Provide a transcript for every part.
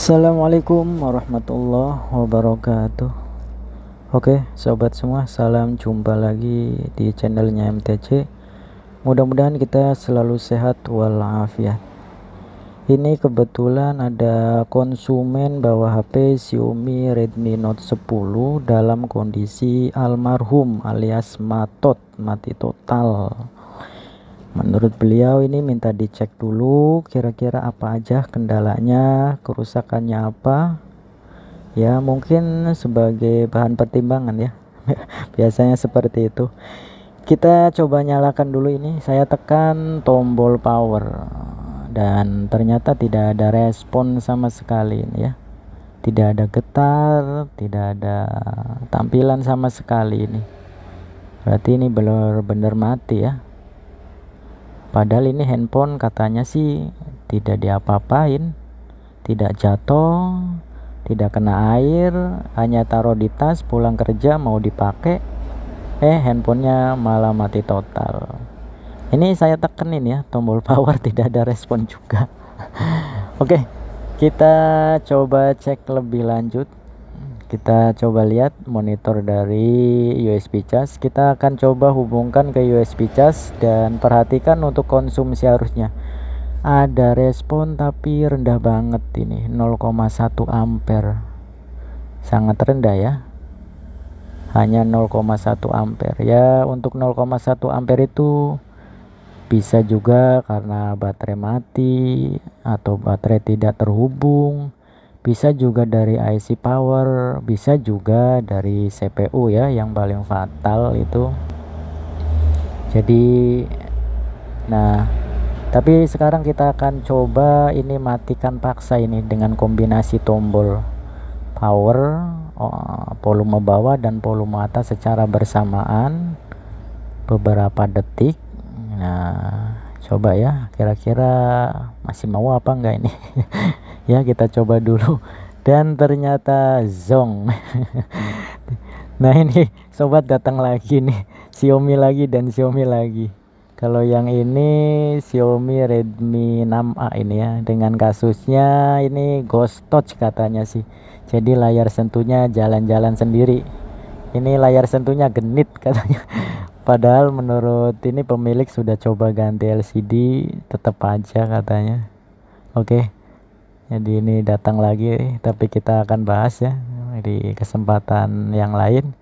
Assalamualaikum warahmatullahi wabarakatuh. Oke, sobat semua, salam jumpa lagi di channelnya MTC. Mudah-mudahan kita selalu sehat walafiat. Ini kebetulan ada konsumen bawa HP Xiaomi Redmi Note 10 dalam kondisi almarhum alias mati total. Menurut beliau ini minta dicek dulu kira-kira apa aja kendalanya, kerusakannya apa. Ya mungkin sebagai bahan pertimbangan ya. Biasanya seperti itu. Kita coba nyalakan dulu ini. Saya tekan tombol power dan ternyata tidak ada respon sama sekali ini ya. Tidak ada getar, tidak ada tampilan sama sekali ini. Berarti ini benar-benar mati ya. Padahal ini handphone katanya sih tidak diapa-apain, tidak jatuh, tidak kena air, hanya taruh di tas pulang kerja mau dipakai, handphonenya malah mati total. Ini saya tekenin ya tombol power, tidak ada respon juga. Oke, kita coba cek lebih lanjut. Kita coba lihat monitor dari USB cas. Kita akan coba hubungkan ke USB cas dan perhatikan untuk konsumsi arusnya. Ada respon tapi rendah banget ini, 0,1 ampere. Sangat rendah ya. Hanya 0,1 ampere. Ya, untuk 0,1 ampere itu bisa juga karena baterai mati atau baterai tidak terhubung. Bisa juga dari IC power, bisa juga dari CPU ya, yang paling fatal itu. Jadi tapi sekarang kita akan coba ini matikan paksa ini dengan kombinasi tombol power, volume bawah dan volume atas secara bersamaan beberapa detik. Nah, coba ya, kira-kira masih mau apa enggak ini. Ya, kita coba dulu. Dan ternyata zong. Nah, ini sobat datang lagi nih, Xiaomi lagi dan Xiaomi lagi. Kalau yang ini Xiaomi Redmi 6A ini ya, dengan kasusnya ini ghost touch katanya sih. Jadi layar sentuhnya jalan-jalan sendiri. Ini layar sentuhnya genit katanya. Padahal menurut ini pemilik sudah coba ganti LCD, tetap aja katanya. Oke. Jadi ini datang lagi, tapi kita akan bahas ya di kesempatan yang lain.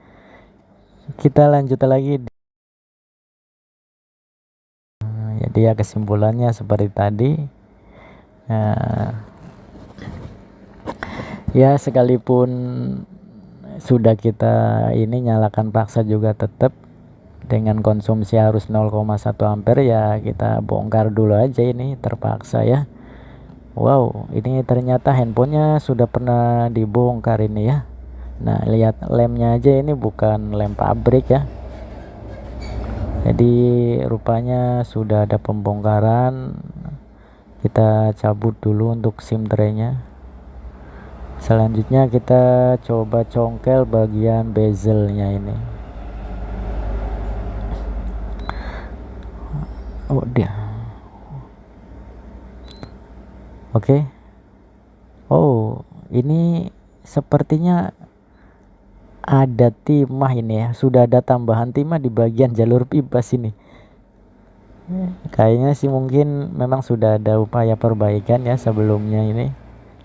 Kita lanjut lagi. Jadi ya kesimpulannya seperti tadi. Ya sekalipun sudah kita ini nyalakan paksa juga tetap dengan konsumsi arus 0,1 ampere ya, kita bongkar dulu aja ini terpaksa ya. Wow, ini ternyata handphonenya sudah pernah dibongkar ini ya. Nah, lihat lemnya aja, ini bukan lem pabrik ya. Jadi rupanya sudah ada pembongkaran. Kita cabut dulu untuk SIM tray-nya. Selanjutnya kita coba congkel bagian bezelnya ini. Oh, dia. Oke. Oh, ini sepertinya ada timah ini ya. Sudah ada tambahan timah di bagian jalur pipas ini. Kayaknya sih mungkin memang sudah ada upaya perbaikan ya sebelumnya ini.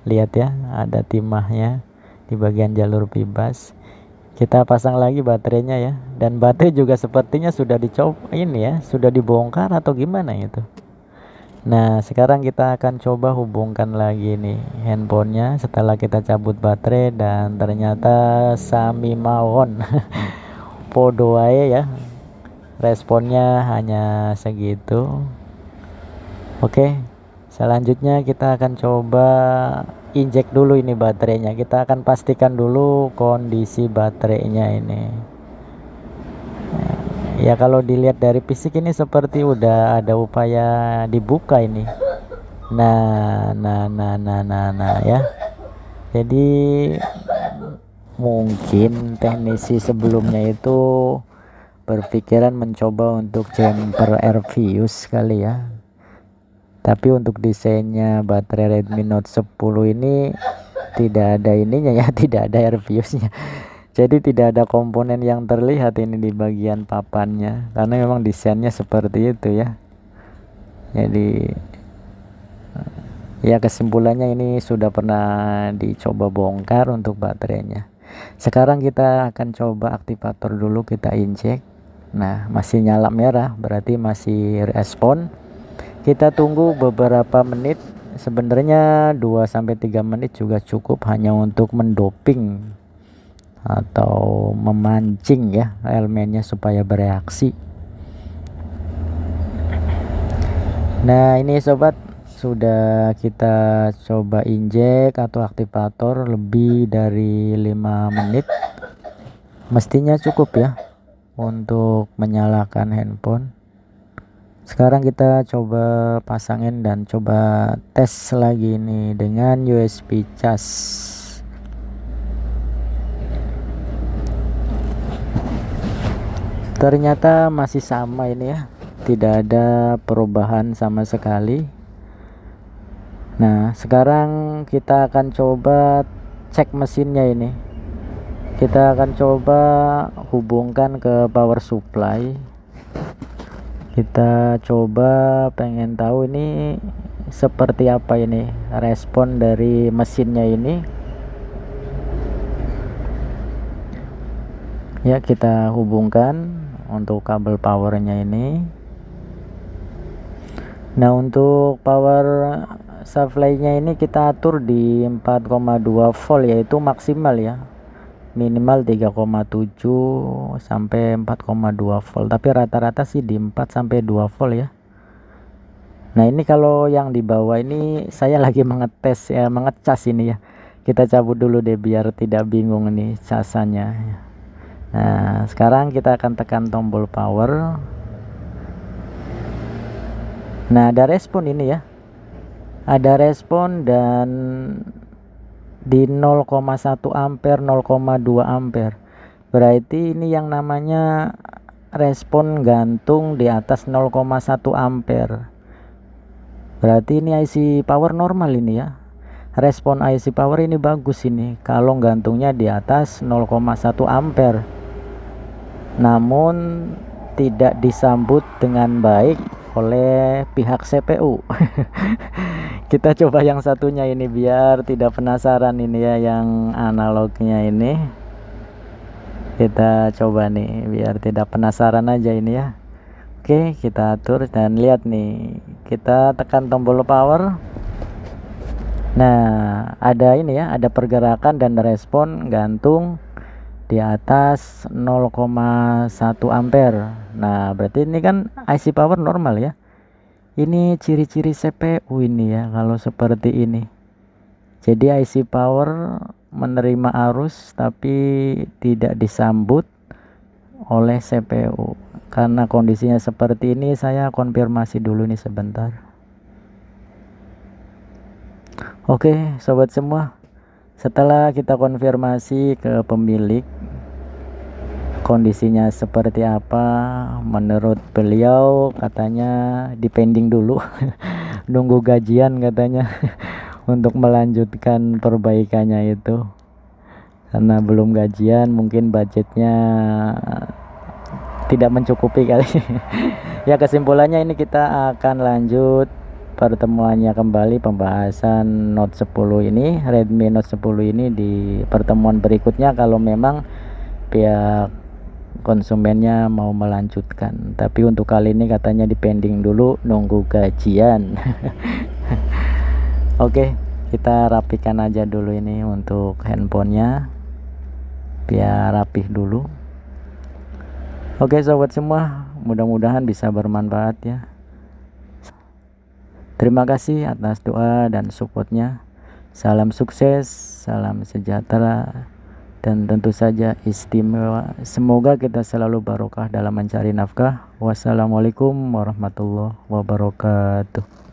Lihat ya, ada timahnya di bagian jalur pipas. Kita pasang lagi baterainya ya. Dan baterai juga sepertinya sudah dicoba ini ya, sudah dibongkar atau gimana itu. Nah, sekarang kita akan coba hubungkan lagi nih handphonenya setelah kita cabut baterai dan ternyata sami mawon. Podo ae ya. Responnya hanya segitu. Oke. Selanjutnya kita akan coba injek dulu ini baterainya. Kita akan pastikan dulu kondisi baterainya ini. Ya kalau dilihat dari fisik ini seperti udah ada upaya dibuka ini. Nah ya. Jadi mungkin teknisi sebelumnya itu berpikiran mencoba untuk jumper air fuse kali ya. Tapi untuk desainnya baterai Redmi Note 10 ini tidak ada ininya ya, tidak ada air fuse-nya. Jadi tidak ada komponen yang terlihat ini di bagian papannya, karena memang desainnya seperti itu ya. Jadi ya kesimpulannya ini sudah pernah dicoba bongkar untuk baterainya. Sekarang kita akan coba aktivator dulu, kita injek. Nah, masih nyala merah, berarti masih respon. Kita tunggu beberapa menit. Sebenarnya 2-3 menit juga cukup hanya untuk mendoping atau memancing ya elemennya supaya bereaksi. Nah, ini sobat, sudah kita coba injek atau aktivator lebih dari 5 menit. Mestinya cukup ya untuk menyalakan handphone. Sekarang kita coba pasangin dan coba tes lagi nih dengan USB cas. Ternyata masih sama ini ya, tidak ada perubahan sama sekali. Nah, sekarang kita akan coba cek mesinnya ini. Kita akan coba hubungkan ke power supply. Kita coba pengen tahu ini seperti apa ini respon dari mesinnya ini. Ya, kita hubungkan untuk kabel powernya ini. Nah, untuk power supply-nya ini kita atur di 4,2 volt yaitu maksimal ya. Minimal 3,7 sampai 4,2 volt, tapi rata-rata sih di 4 sampai 2 volt ya. Nah, ini kalau yang di bawah ini saya lagi mengetes ya, mengecas ini ya. Kita cabut dulu deh biar tidak bingung nih casannya. Nah, sekarang kita akan tekan tombol power. Nah, ada respon ini ya. Ada respon dan di 0,1 ampere, 0,2 ampere. Berarti ini yang namanya respon gantung di atas 0,1 ampere. Berarti ini IC power normal ini ya. Respon IC power ini bagus ini kalau gantungnya di atas 0,1 ampere. Namun tidak disambut dengan baik oleh pihak CPU. Kita coba yang satunya ini biar tidak penasaran ini ya, yang analognya ini. Kita coba nih biar tidak penasaran aja ini ya. Oke, kita atur dan lihat nih. Kita tekan tombol power. Nah, ada ini ya, ada pergerakan dan respon gantung di atas 0,1 ampere. Nah, berarti ini kan IC power normal ya. Ini ciri-ciri CPU ini ya kalau seperti ini. Jadi IC power menerima arus tapi tidak disambut oleh CPU. Karena kondisinya seperti ini, saya konfirmasi dulu nih sebentar. Oke, sobat semua. Setelah kita konfirmasi ke pemilik kondisinya seperti apa, menurut beliau katanya dipending dulu nunggu gajian katanya untuk melanjutkan perbaikannya itu, karena belum gajian mungkin budgetnya tidak mencukupi kali. Ya, kesimpulannya ini kita akan lanjut pertemuannya kembali, pembahasan Note 10 ini, Redmi Note 10 ini di pertemuan berikutnya kalau memang pihak konsumennya mau melanjutkan. Tapi untuk kali ini katanya dipending dulu nunggu gajian. Oke, kita rapikan aja dulu ini untuk handphonenya biar rapih dulu. Oke sobat semua, mudah-mudahan bisa bermanfaat ya. Terima kasih atas doa dan supportnya. Salam sukses, salam sejahtera, dan tentu saja istimewa. Semoga kita selalu barokah dalam mencari nafkah. Wassalamualaikum warahmatullahi wabarakatuh.